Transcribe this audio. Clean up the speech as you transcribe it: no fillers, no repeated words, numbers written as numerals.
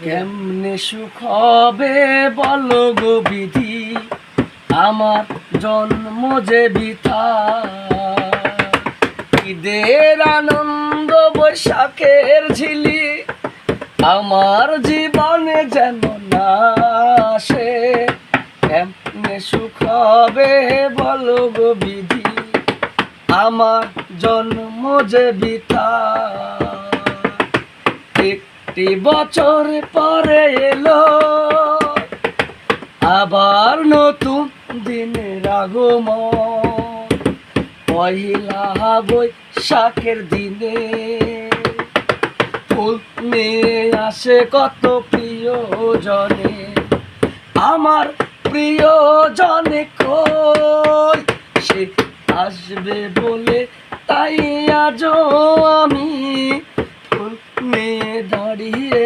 কেমনে সুখ হবে বলো গো বিধি, আমার জন্ম যে বৃথা। ঈদের আনন্দ বৈশাখের ঝিলি আমার জীবনে যেন না আসে। কেমনে সুখ হবে বলো গো বিধি, আমার জন্ম যে বৃথা। একটি বছর পরে এলো আবার নতুন দিনের আগমন, পহিলা বৈশাখের দিনে ফুল নিয়ে আসে কত প্রিয়জনে। আমার প্রিয়জনে কই সে আসবে বলে তাই আজও আমি ফুল নিয়ে দাঁড়িয়ে